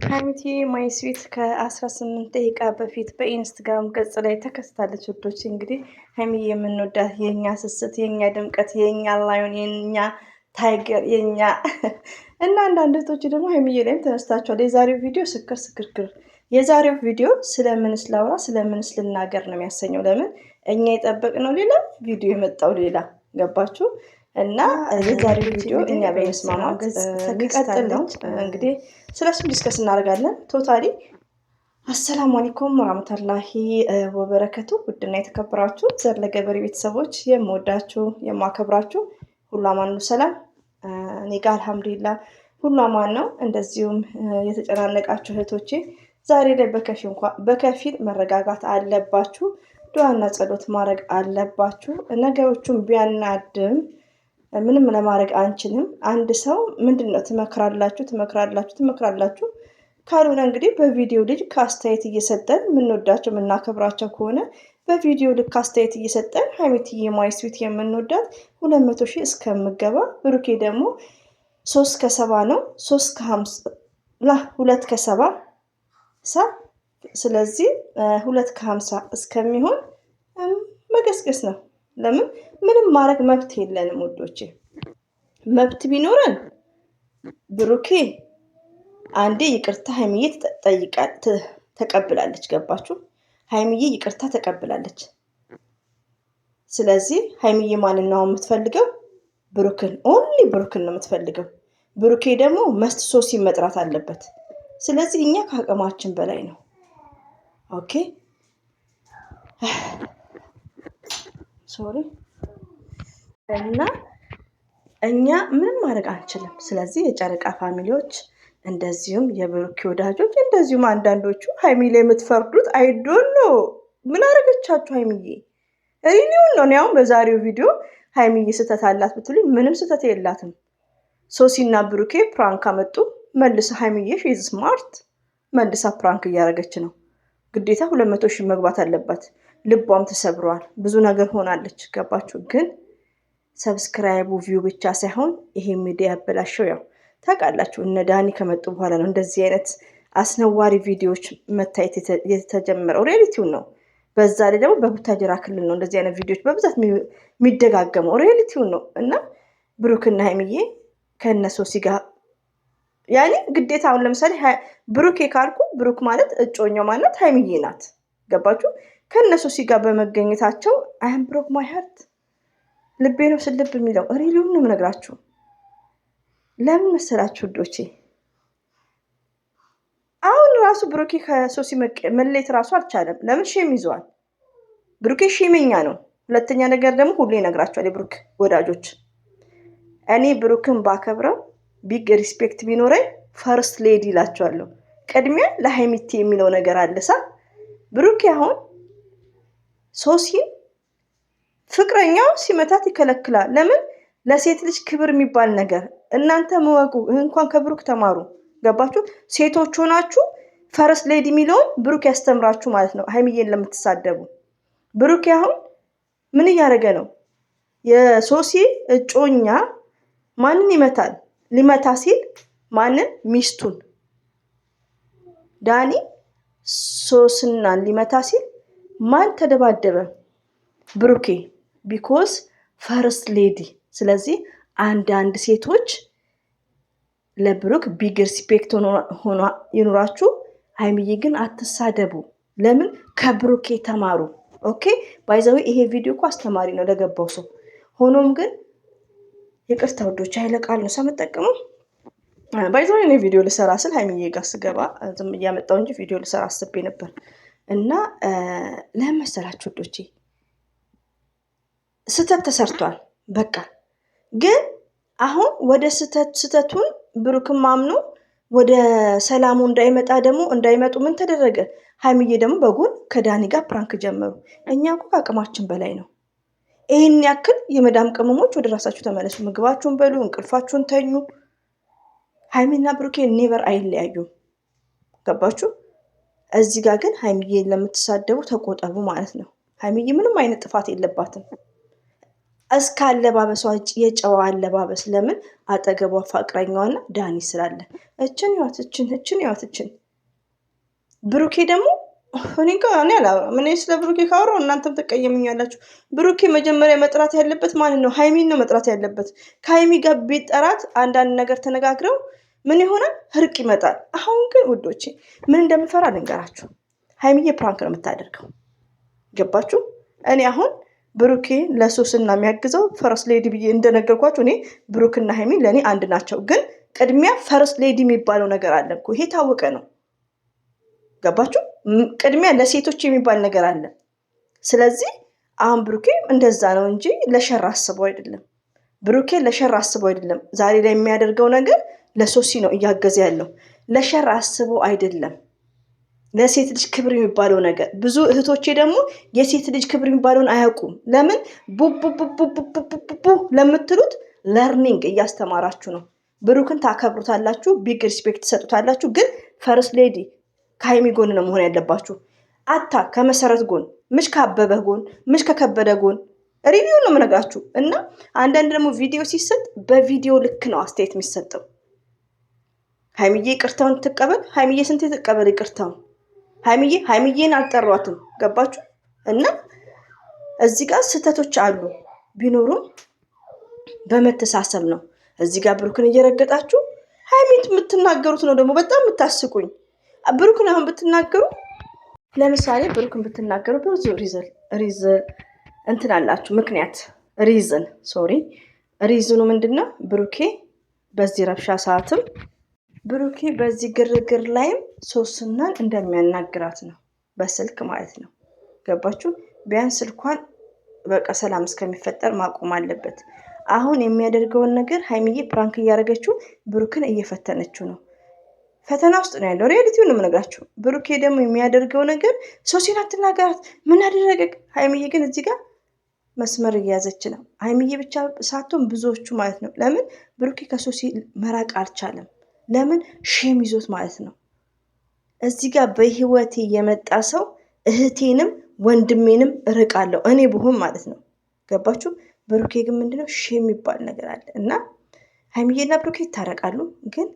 ሀይሚቲ ማይ ስዊት ከ18 ደቂቃ በፊት በኢንስታግራም ገጽ ላይ ተከስታለች። ወዶች እንግዲህ ሀይሚ የምንወዳት የኛ ስስት፣ የኛ ድምቀት፣ የኛ ላዮን፣ የኛ ታይገር፣ የኛ እና አንዳንድ እህቶች ደግሞ ሀይሚዬ ላይም ተነስታችኋል። የዛሬው ቪዲዮ ስክር ስክርክር። የዛሬው ቪዲዮ ስለምንስ ላውራ ስለምንስ ልናገር ነው የሚያሰኘው። ለምን እኛ የጠበቅነው ሌላ ቪዲዮ የመጣው ሌላ ገባችሁ? እና የዛሬ ቪዲዮ እኛ በመስማማት የሚቀጥል ነው። እንግዲህ ስለሱም ዲስከስ እናደርጋለን። ቶታሊ አሰላሙ አለይኩም ወራህመቱላሂ ወበረከቱ። ውድና የተከበራችሁ ዘር ለገበሬ ቤተሰቦች የምወዳችሁ የማከብራችሁ ሁሉ አማን ነው። ሰላም እኔ ጋር አልሐምዱሊላህ ሁሉ አማን ነው። እንደዚሁም የተጨናነቃችሁ እህቶቼ ዛሬ ላይ በከፊል መረጋጋት አለባችሁ። ዱዓና ጸሎት ማድረግ አለባችሁ። ነገሮቹን ቢያናድም ምንም ለማድረግ አንችልም። አንድ ሰው ምንድነው ትመክራላችሁ ካልሆነ እንግዲህ በቪዲዮ ልጅ ከአስተያየት እየሰጠን የምንወዳቸው የምናከብራቸው ከሆነ በቪዲዮ ልክ አስተያየት እየሰጠን ሀይሚትዬ ማይ ስዊት የምንወዳት 200 ሺህ እስከምገባ ብሩኬ ደግሞ 3 ከ70 ነው 2 ከ70 ስለዚህ 2 ከ50 እስከሚሆን መገስገስ ነው። ለምን ምንም ማድረግ መብት የለንም ውዶቼ። መብት ቢኖረን ብሩኬ አንዴ ይቅርታ ሀይሚዬ ተቀብላለች። ገባችሁ? ሀይሚዬ ይቅርታ ተቀብላለች። ስለዚህ ሀይሚዬ ማንን ነው የምትፈልገው? ብሩክን፣ ኦንሊ ብሩክን ነው የምትፈልገው። ብሩኬ ደግሞ መስት ሶሲ መጥራት አለበት። ስለዚህ እኛ ከአቅማችን በላይ ነው። ኦኬ ሶሪ እና እኛ ምንም ማድረግ አንችልም። ስለዚህ የጨረቃ ፋሚሊዎች እንደዚሁም የብሩኬ ወዳጆች እንደዚሁም አንዳንዶቹ ሀይሚ ላይ የምትፈርዱት አይዶን ነው። ምን አደረገቻችሁ ሀይሚዬ? ሪኒውን ነው። ያው በዛሬው ቪዲዮ ሀይሚዬ ስህተት አላት ብትሉኝ ምንም ስህተት የላትም። ሶሲና ብሩኬ ፕራንክ አመጡ። መልሳ ሀይሚዬ ሺዝ ስማርት መልሳ ፕራንክ እያደረገች ነው። ግዴታ 200 ሺህ መግባት አለባት። ልቧም ተሰብሯል። ብዙ ነገር ሆናለች። ገባችሁ? ግን ሰብስክራይቡ ቪው ብቻ ሳይሆን ይሄ ሚዲያ ያበላሸው ያው ታውቃላችሁ፣ እነ ዳኒ ከመጡ በኋላ ነው እንደዚህ አይነት አስነዋሪ ቪዲዮዎች መታየት የተጀመረው። ሪያሊቲውን ነው። በዛ ላይ ደግሞ በቡታጅራ ክልል ነው እንደዚህ አይነት ቪዲዮዎች በብዛት የሚደጋገመው። ሪያሊቲውን ነው። እና ብሩክና ሀይሚዬ ከነሶሲ ጋር ያኔ ግዴታ አሁን ለምሳሌ ብሩኬ ካልኩ ብሩክ ማለት እጮኛው ማለት ሀይሚዬ ናት። ገባችሁ? ከነሶሲ ጋር በመገኘታቸው አይም ብሮክ ማይ ሀርት ልቤ ነው ስልብ የሚለው ሪሊውን ነው የምነግራችሁ። ለምን መሰላችሁ ውዶቼ? አሁን ራሱ ብሩኬ ከሶሲ መለየት ራሱ አልቻለም። ለምን? ሼም ይዘዋል። ብሩኬ ሼመኛ ነው። ሁለተኛ ነገር ደግሞ ሁሌ ይነግራቸዋል የብሩክ ወዳጆች፣ እኔ ብሩክን ባከብረው ቢግ ሪስፔክት ቢኖረኝ ፈርስት ሌዲ ይላቸዋለሁ። ቅድሚያ ለሀይሚቲ የሚለው ነገር አለሳ። ብሩኬ አሁን ሶሲን ፍቅረኛው ሲመታት ይከለክላል። ለምን? ለሴት ልጅ ክብር የሚባል ነገር እናንተ መወቁ። እንኳን ከብሩክ ተማሩ። ገባችሁ? ሴቶች ሆናችሁ ፈርስት ሌዲ የሚለውን ብሩክ ያስተምራችሁ ማለት ነው። ሀይሚዬን ለምትሳደቡ ብሩክ አሁን ምን እያደረገ ነው? የሶሲ እጮኛ ማንን ይመታል? ሊመታ ሲል ማንን? ሚስቱን ዳኒ ሶስናን ሊመታ ሲል ማን ተደባደበ? ብሩኬ ቢኮዝ ፈርስት ሌዲ። ስለዚህ አንዳንድ ሴቶች ለብሩክ ቢግ ሪስፔክት ሆኖ ይኑራችሁ። ሀይሚዬ ግን አትሳደቡ። ለምን? ከብሩኬ ተማሩ። ኦኬ ባይዛዊ ይሄ ቪዲዮ እኮ አስተማሪ ነው ለገባው ሰው። ሆኖም ግን ይቅርታ ውዶች አይለቃል ነው ሰምጠቀሙ ባይዛዊ እኔ ቪዲዮ ልሰራ ስል ሀይሚዬ ጋር ስገባ ዝም እያመጣው እንጂ ቪዲዮ ልሰራ አስቤ ነበር። እና ለመሰላችሁ ውዶቼ ስህተት ተሰርቷል። በቃ ግን አሁን ወደ ስህተቱን ብሩክም አምኖ ወደ ሰላሙ እንዳይመጡ ምን ተደረገ? ሀይሚዬ ደግሞ በጎን ከዳኒ ጋር ፕራንክ ጀመሩ። እኛ እኮ ከአቅማችን በላይ ነው። ይህን ያክል የመዳም ቅመሞች ወደ ራሳችሁ ተመለሱ። ምግባችሁን በሉ፣ እንቅልፋችሁን ተኙ። ሀይሚና ብሩኬ ኔቨር አይለያዩም። ገባችሁ? እዚህ ጋር ግን ሀይሚዬ ለምትሳደቡ ተቆጠቡ ማለት ነው። ሀይሚዬ ምንም አይነት ጥፋት የለባትም። እስከ አለባበሷ የጨዋ አለባበስ ለምን አጠገቧ ፍቅረኛዋና ዳኒ ስላለ እችን ያዋትችን ብሩኬ ደግሞ እኔ ምን ስለ ብሩኬ ካወራው እናንተም ትቀየሙኛላችሁ። ብሩኬ መጀመሪያ መጥራት ያለበት ማንን ነው? ሃይሚን ነው መጥራት ያለበት። ከሃይሚ ጋር ቢጠራት አንዳንድ ነገር ተነጋግረው ምን ይሆናል? እርቅ ይመጣል። አሁን ግን ውዶቼ ምን እንደምፈራ ልንገራችሁ። ሃይሚዬ ፕራንክ ነው የምታደርገው። ገባችሁ? እኔ አሁን ብሩኬ ለሶስና የሚያግዘው ፈርስት ሌዲ ብዬ እንደነገርኳችሁ እኔ ብሩክና ሃይሚ ለእኔ አንድ ናቸው። ግን ቅድሚያ ፈርስት ሌዲ የሚባለው ነገር አለ እኮ ይሄ ታወቀ ነው። ገባችሁ? ቅድሚያ ለሴቶች የሚባል ነገር አለ። ስለዚህ አሁን ብሩኬ እንደዛ ነው እንጂ ለሸር አስበው አይደለም። ብሩኬ ለሸር አስበው አይደለም። ዛሬ ላይ የሚያደርገው ነገር ለሶሲ ነው እያገዘ ያለው። ለሸር አስበው አይደለም። ለሴት ልጅ ክብር የሚባለው ነገር ብዙ እህቶቼ ደግሞ የሴት ልጅ ክብር የሚባለውን አያውቁም። ለምን ቡቡቡቡቡቡ ለምትሉት ለርኒንግ እያስተማራችሁ ነው። ብሩክን ታከብሩታላችሁ፣ ቢግ ሪስፔክት ትሰጡታላችሁ። ግን ፈርስት ሌዲ ከሃይሚ ጎን ነው መሆን ያለባችሁ። አታ ከመሰረት ጎን ምሽ ካበበ ጎን ምሽ ከከበደ ጎን ሪቪው ነው የምነግራችሁ። እና አንዳንድ ደግሞ ቪዲዮ ሲሰጥ በቪዲዮ ልክ ነው አስተያየት የሚሰጠው። ሃይሚዬ ይቅርታውን ትቀበል። ሃይሚዬ ስንት ትቀበል ይቅርታውን? ሃይሚዬን አልጠሯትም። ገባችሁ? እና እዚህ ጋር ስህተቶች አሉ ቢኖሩም በመተሳሰብ ነው። እዚህ ጋር ብሩክን እየረገጣችሁ ሃይሚን የምትናገሩት ነው ደግሞ በጣም የምታስቁኝ። ብሩክን አሁን ብትናገሩ ለምሳሌ ብሩክን ብትናገሩ ብዙ ሪዝን እንትን አላችሁ። ምክንያት ሪዝኑ ምንድነው? ብሩኬ በዚህ ረብሻ ሰዓትም ብሩኬ በዚህ ግርግር ላይም ሶስናን እንደሚያናግራት ነው፣ በስልክ ማለት ነው። ገባችሁ? ቢያንስ ስልኳን በቃ ሰላም እስከሚፈጠር ማቆም አለበት። አሁን የሚያደርገውን ነገር ሃይሚዬ ፕራንክ እያደረገችው ብሩክን እየፈተነችው ነው። ፈተና ውስጥ ነው ያለው። ሪያሊቲውን ነው የምነግራችሁ። ብሩኬ ደግሞ የሚያደርገው ነገር ሶሲን አትናገራት ምን አደረገ? ሃይሚዬ ግን እዚህ ጋር መስመር እየያዘች ነው። ሃይሚዬ ብቻ ሳትሆን ብዙዎቹ ማለት ነው። ለምን ብሩኬ ከሶሲ መራቅ አልቻለም? ለምን ሼም ይዞት ማለት ነው። እዚህ ጋር በህይወቴ የመጣ ሰው እህቴንም ወንድሜንም እርቃለሁ እኔ ብሆን ማለት ነው። ገባችሁ? ብሩኬ ግን ምንድነው ሼም የሚባል ነገር አለ እና ሃይሚዬና ብሩኬ ይታረቃሉ ግን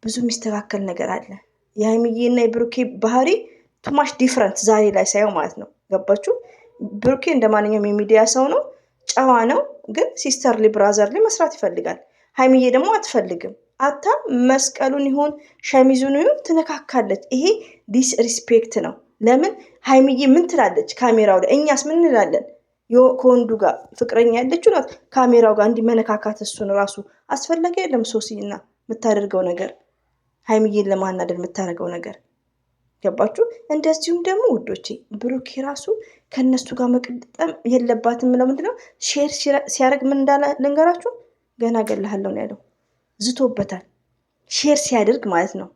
ብዙ የሚስተካከል ነገር አለ። የሃይሚዬና የብሩኬ ባህሪ ቱማሽ ዲፍረንት ዛሬ ላይ ሳየው ማለት ነው። ገባችሁ? ብሩኬ እንደ ማንኛውም የሚዲያ ሰው ነው፣ ጨዋ ነው። ግን ሲስተርሊ ብራዘርሊ መስራት ይፈልጋል። ሃይሚዬ ደግሞ አትፈልግም። አታ መስቀሉን ይሁን ሸሚዙን ይሁን ትነካካለች። ይሄ ዲስሪስፔክት ነው። ለምን ሃይሚዬ ምን ትላለች ካሜራው ላይ? እኛስ ምን እንላለን? ከወንዱ ጋር ፍቅረኛ ያለችው ናት ካሜራው ጋር እንዲመነካካት እሱን ራሱ አስፈላጊ አይደለም። ሶሲና የምታደርገው ነገር ሃይሚዬን ለማናደድ የምታደርገው ነገር ገባችሁ? እንደዚሁም ደግሞ ውዶቼ ብሩኬ ራሱ ከነሱ ጋር መቅጠም የለባትም። ለምንድነው ሼር ሲያደርግ ምን እንዳለ ልንገራችሁ። ገና ገለሃለሁ ነው ያለው። ዝቶበታል። ሼር ሲያደርግ ማለት ነው።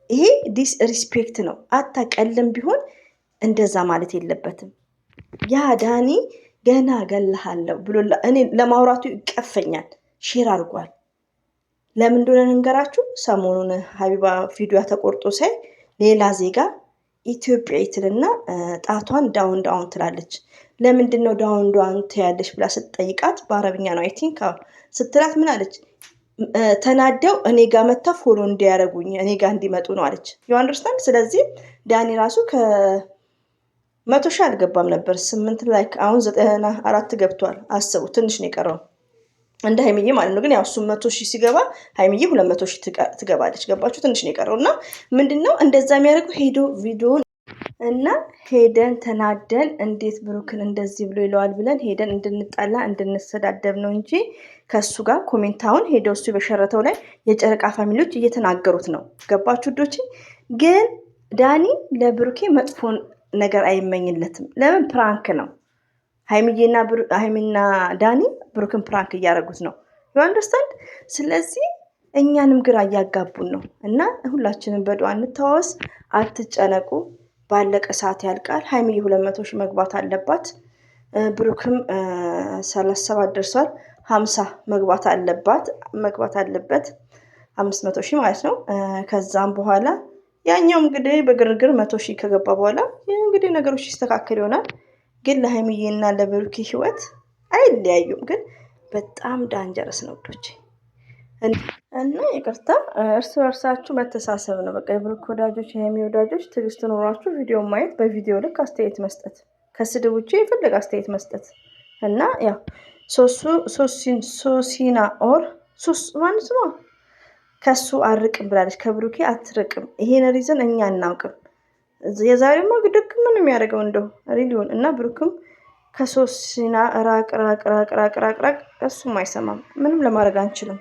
ይሄ ዲስሪስፔክት ነው። አታቀልም ቢሆን እንደዛ ማለት የለበትም። ያ ዳኒ ገና ገለሃለሁ ብሎ እኔ ለማውራቱ ይቀፈኛል። ሼር አድርጓል። ለምን እንደሆነ ልንገራችሁ። ሰሞኑን ሀቢባ ቪዲዮ ተቆርጦ ሳይ ሌላ ዜጋ ኢትዮጵያዊትንና ጣቷን ዳውን ዳውን ትላለች። ለምንድን ነው ዳውን ዳውን ትያለች ብላ ስትጠይቃት በአረብኛ ነው አይ ቲንክ ስትላት ምን አለች? ተናደው እኔ ጋር መታ ፎሎ እንዲያደርጉኝ እኔ ጋር እንዲመጡ ነው አለች። ዩ አንደርስታንድ። ስለዚህ ዳኒ ራሱ ከ100 ሺህ አልገባም ነበር 8 ላይክ አሁን 94 ገብቷል። አስቡ፣ ትንሽ ነው የቀረው እንደ ሃይሚዬ ማለት ነው። ግን ያው እሱ 100 ሺህ ሲገባ ሃይሚዬ 200 ሺህ ትገባለች። ገባችሁ? ትንሽ ነው የቀረው እና ምንድነው እንደዛ የሚያደርገው ሄዶ ቪዲዮን እና ሄደን ተናደን እንዴት ብሩክን እንደዚህ ብሎ ይለዋል ብለን ሄደን እንድንጣላ እንድንሰዳደብ ነው እንጂ ከሱ ጋር ኮሜንታውን ሄደው እሱ በሸረተው ላይ የጨረቃ ፋሚሊዎች እየተናገሩት ነው። ገባችሁ ዶች? ግን ዳኒ ለብሩኬ መጥፎ ነገር አይመኝለትም። ለምን? ፕራንክ ነው። ሃይሚና ዳኒ ብሩክን ፕራንክ እያደረጉት ነው። ዩ አንደርስታንድ። ስለዚህ እኛንም ግራ እያጋቡን ነው እና ሁላችንም በዱዓ እንተዋወስ። አትጨነቁ። ባለቀ ሰዓት ያልቃል። ሃይሚዬ 200 ሺህ መግባት አለባት። ብሩክም 37 ደርሷል። 50 መግባት አለበት 500 ሺህ ማለት ነው። ከዛም በኋላ ያኛው እንግዲህ በግርግር 100 ሺህ ከገባ በኋላ እንግዲህ ነገሮች ይስተካከል ይሆናል። ግን ለሃይሚዬና ለብሩክ ህይወት አይለያዩም፣ ግን በጣም ዳንጀረስ ነው ውዶቼ። እና ይቅርታ እርስ በርሳችሁ መተሳሰብ ነው በቃ። የብሩክ ወዳጆች፣ የሀይሚ ወዳጆች ትዕግስት ኖሯችሁ ቪዲዮ ማየት፣ በቪዲዮ ልክ አስተያየት መስጠት፣ ከስድብ ውጭ የፈለገ አስተያየት መስጠት እና ያው ሶሲና ኦር ማለት ነው ከሱ አርቅም ብላለች፣ ከብሩኬ አትርቅም። ይሄን ሪዝን እኛ አናውቅም። የዛሬማ ግድክ ምን የሚያደርገው እንደው ሪሊዮን እና ብሩክም ከሶሲና ራቅ ራቅ ራቅ ራቅ ራቅ ራቅ፣ እሱም አይሰማም። ምንም ለማድረግ አንችልም።